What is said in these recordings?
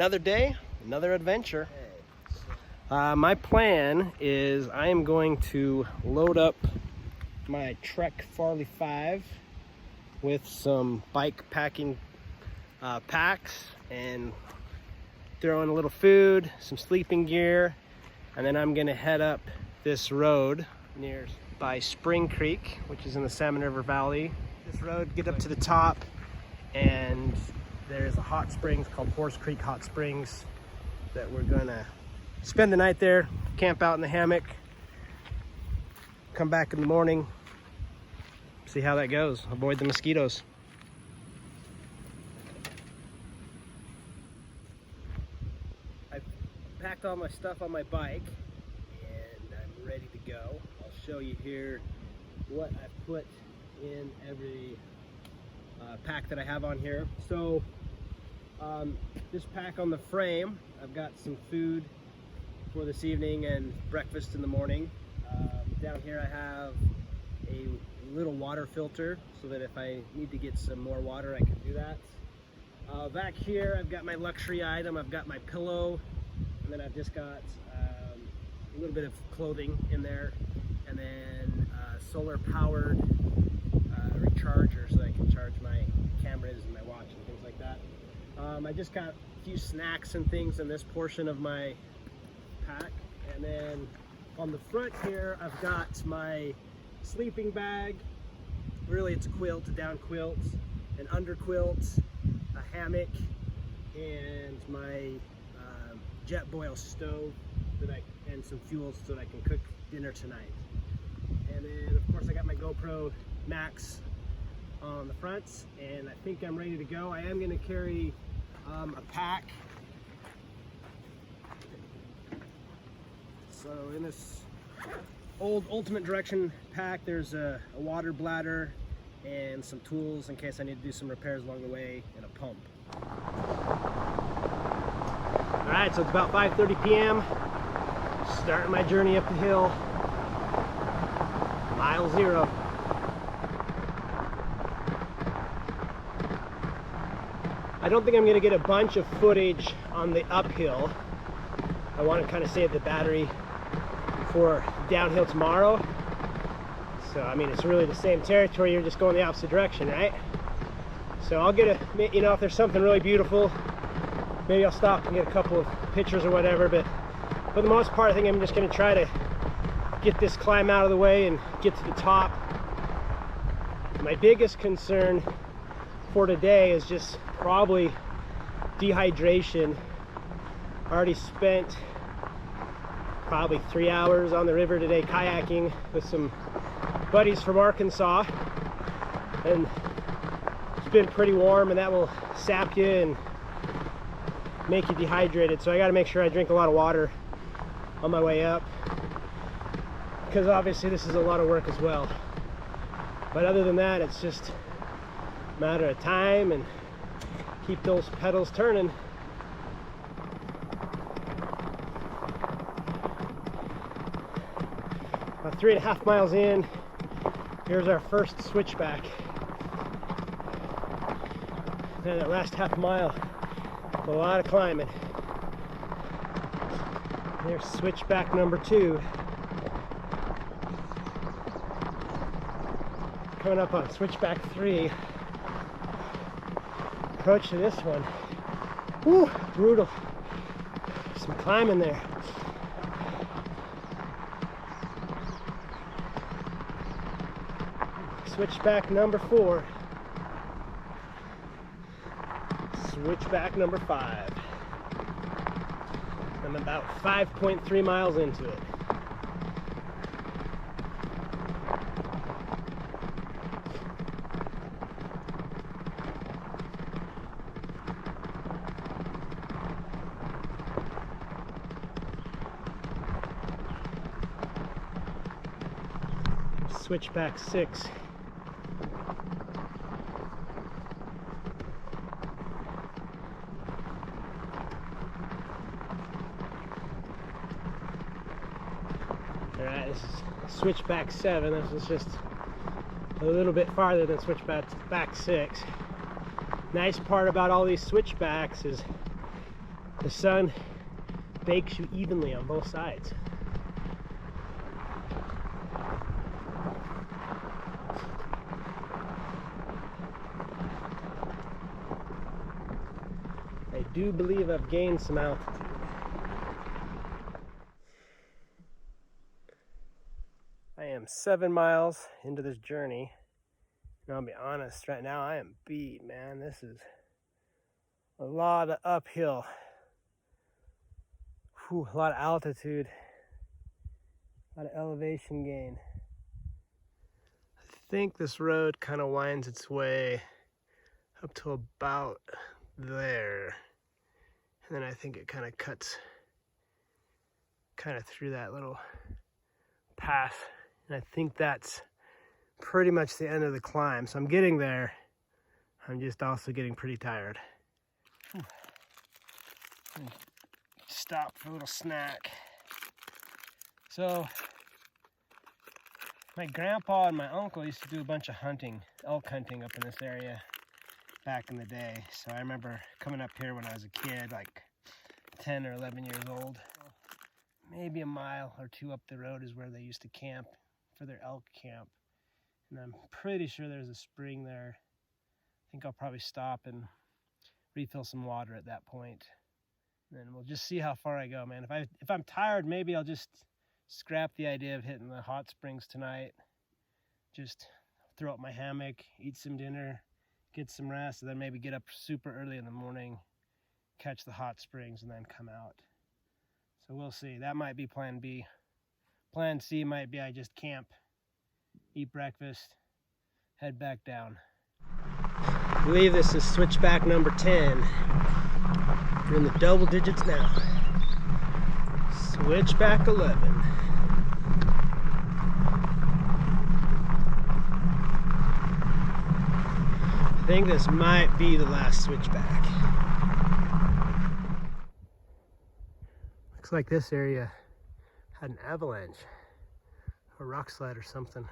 Another day, another adventure. My plan is I am going to load up my Trek Farley 5 with some bike packing packs and throw in a little food, some sleeping gear, and then I'm gonna head up this road by Spring Creek, which is in the Salmon River Valley. This road, get up to the top, and there's a hot springs called Horse Creek Hot Springs that we're gonna spend the night there, camp out in the hammock, come back in the morning, see how that goes, avoid the mosquitoes. I packed all my stuff on my bike and I'm ready to go. I'll show you here what I put in every pack that I have on here. So this pack on the frame, I've got some food for this evening and breakfast in the morning. Down here I have a little water filter so that if I need to get some more water I can do that. Back here I've got my luxury item, I've got my pillow, and then I've just got a little bit of clothing in there, and then solar powered recharger so that I can charge my cameras and my watch and things like that. I just got a few snacks and things in this portion of my pack, and then on the front here I've got my sleeping bag. Really it's a quilt, a down quilt, an under quilt, a hammock, and my jet boil stove and some fuel so that I can cook dinner tonight. And then of course I got my GoPro Max on the front, and I think I'm ready to go. I am going to carry a pack. So in this old Ultimate Direction pack there's a water bladder and some tools in case I need to do some repairs along the way, and a pump. Alright, so it's about 5:30 p.m. Starting my journey up the hill. Mile 0. I don't think I'm going to get a bunch of footage on the uphill. I want to kind of save the battery for downhill tomorrow. So I mean, it's really the same territory, you're just going the opposite direction, right? So I'll get you know, if there's something really beautiful, maybe I'll stop and get a couple of pictures or whatever, but for the most part I think I'm just going to try to get this climb out of the way and get to the top. My biggest concern for today is just probably dehydration. I already spent probably 3 hours on the river today kayaking with some buddies from Arkansas, and it's been pretty warm, and that will sap you and make you dehydrated. So I got to make sure I drink a lot of water on my way up, because obviously this is a lot of work as well. But other than that, it's just a matter of time and keep those pedals turning. About 3.5 miles in, here's our first switchback. Then that last half mile, a lot of climbing. There's switchback number 2. Coming up on switchback 3. Approach to this one. Woo, brutal. Some climbing there. Switchback number 4. Switchback number 5. I'm about 5.3 miles into it. Switchback 6. Alright, this is switchback 7. This is just a little bit farther than switchback 6. Nice part about all these switchbacks is The sun bakes you evenly on both sides. I do believe I've gained some altitude. I am 7 miles into this journey, and I'll be honest, right now I am beat, man. This is a lot of uphill. Whew, a lot of altitude, a lot of elevation gain. I think this road kind of winds its way up to about there, and then I think it kind of cuts through that little path, and I think that's pretty much the end of the climb. So I'm getting there. I'm just also getting pretty tired. Stop for a little snack. So my grandpa and my uncle used to do a bunch of hunting, elk hunting up in this area back in the day. So I remember coming up here when I was a kid, like 10 or 11 years old. Maybe a mile or two up the road is where they used to camp for their elk camp. And I'm pretty sure there's a spring there. I think I'll probably stop and refill some water at that point. And then we'll just see how far I go, man. If I'm tired, maybe I'll just scrap the idea of hitting the hot springs tonight. Just throw up my hammock, eat some dinner, get some rest, and then maybe get up super early in the morning, catch the hot springs, and then come out. So we'll see. That might be plan B. Plan C might be I just camp, eat breakfast, head back down. I believe this is switchback number 10. We're in the double digits now. Switchback 11. I think this might be the last switchback. Looks like this area had an avalanche, a rock slide or something.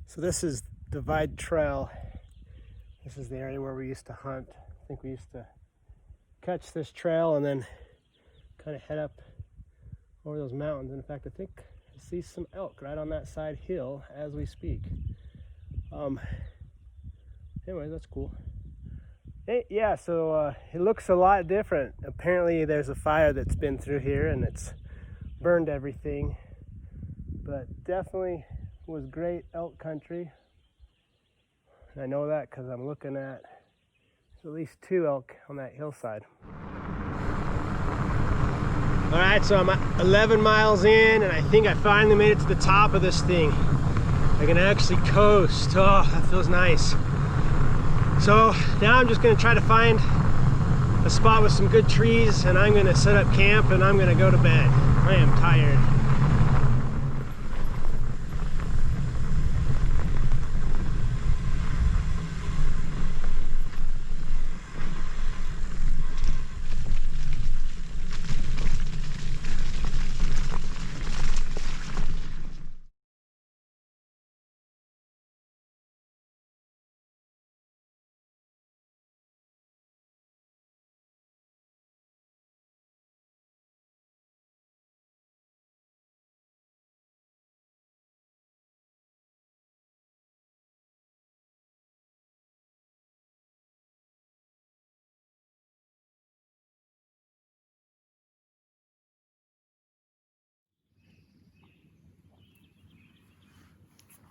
So this is Divide Trail. This is the area where we used to hunt. I think we used to catch this trail and then kind of head up over those mountains. In fact, I think I see some elk right on that side hill as we speak. Anyways, that's cool. Hey, yeah, so it looks a lot different. Apparently there's a fire that's been through here and it's burned everything, but definitely was great elk country. And I know that because I'm looking at least 2 elk on that hillside. All right, so I'm 11 miles in and I think I finally made it to the top of this thing. I can actually coast. Oh, that feels nice. So now I'm just gonna try to find a spot with some good trees and I'm gonna set up camp and I'm gonna go to bed. I am tired.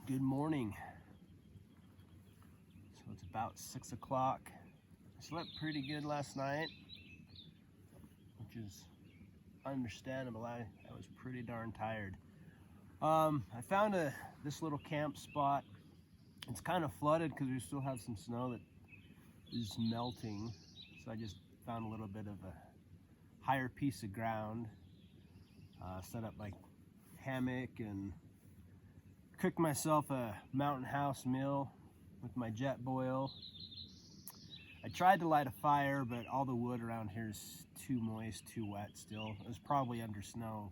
Good morning. So it's about 6 o'clock. I slept pretty good last night, which is understandable. I was pretty darn tired. I found this little camp spot. It's kind of flooded because we still have some snow that is melting. So I just found a little bit of a higher piece of ground. Set up my hammock and cooked myself a mountain house meal with my jet boil. I tried to light a fire, but all the wood around here is too moist, too wet still. It was probably under snow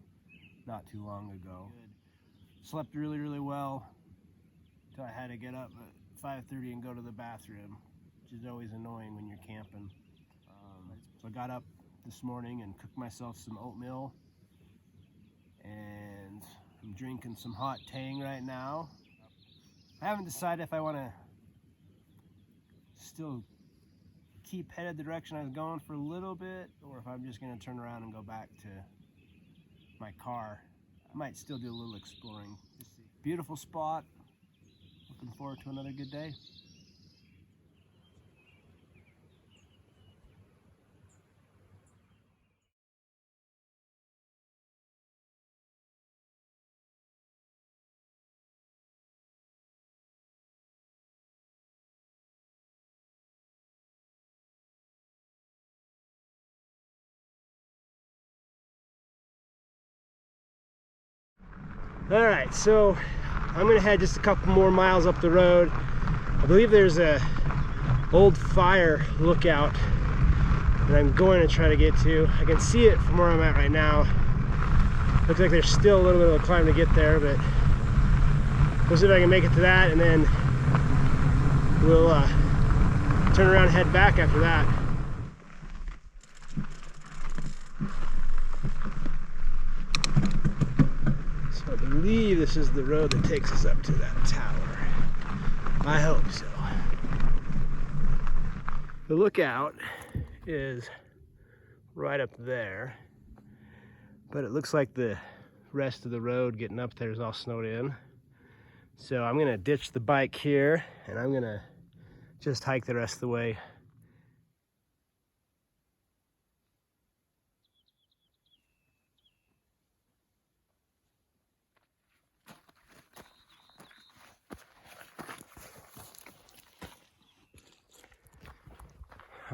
not too long ago. Slept really, really well until I had to get up at 5:30 and go to the bathroom, which is always annoying when you're camping. So I got up this morning and cooked myself some oatmeal, and I'm drinking some hot tang right now. I haven't decided if I want to still keep headed the direction I was going for a little bit, or if I'm just going to turn around and go back to my car. I might still do a little exploring. Beautiful spot. Looking forward to another good day. All right, so I'm gonna head just a couple more miles up the road. I believe there's a old fire lookout that I'm going to try to get to. I can see it from where I'm at right now. Looks like there's still a little bit of a climb to get there, but we'll see if I can make it to that, and then we'll turn around and head back after that. I believe this is the road that takes us up to that tower. I hope so. The lookout is right up there, but it looks like the rest of the road getting up there is all snowed in. So I'm gonna ditch the bike here, and I'm gonna just hike the rest of the way.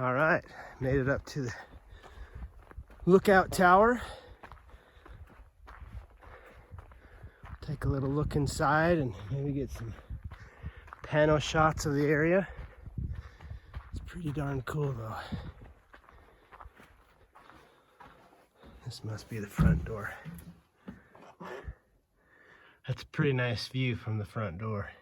All right, made it up to the lookout tower. Take a little look inside and maybe get some pano shots of the area. It's pretty darn cool though. This must be the front door. That's a pretty nice view from the front door.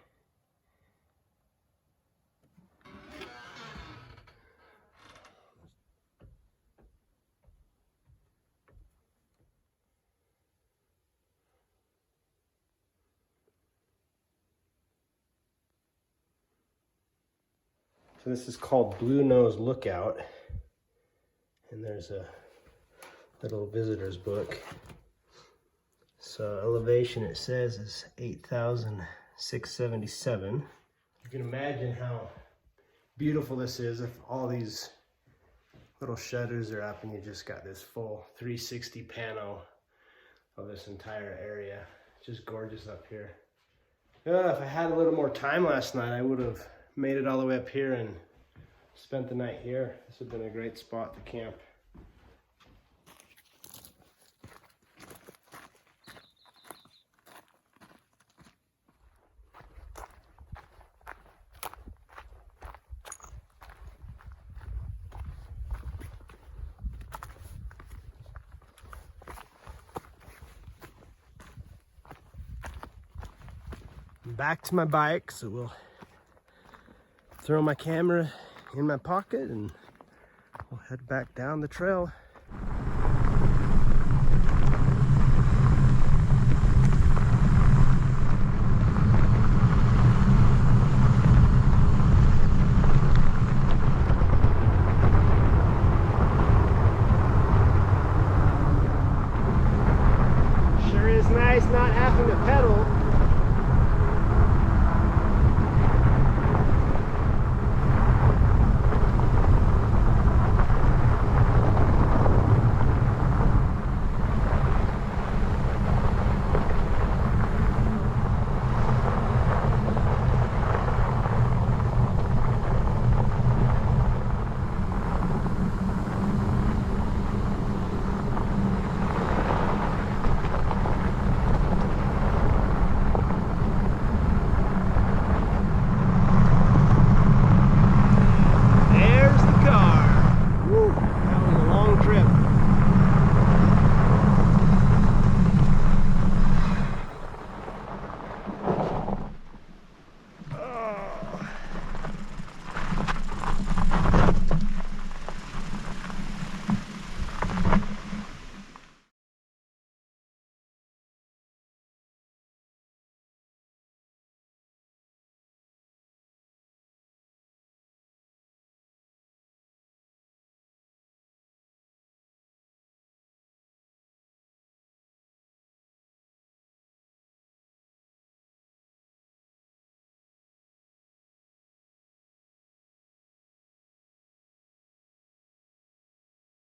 So this is called Blue Nose Lookout, and there's a little visitor's book. So elevation, it says, is 8,677. You can imagine how beautiful this is if all these little shutters are up and you just got this full 360 pano of this entire area. Just gorgeous up here. If I had a little more time last night, I would have made it all the way up here and spent the night here. This would have been a great spot to camp. Back to my bike, so we'll throw my camera in my pocket and we'll head back down the trail. Sure is nice not having to pedal.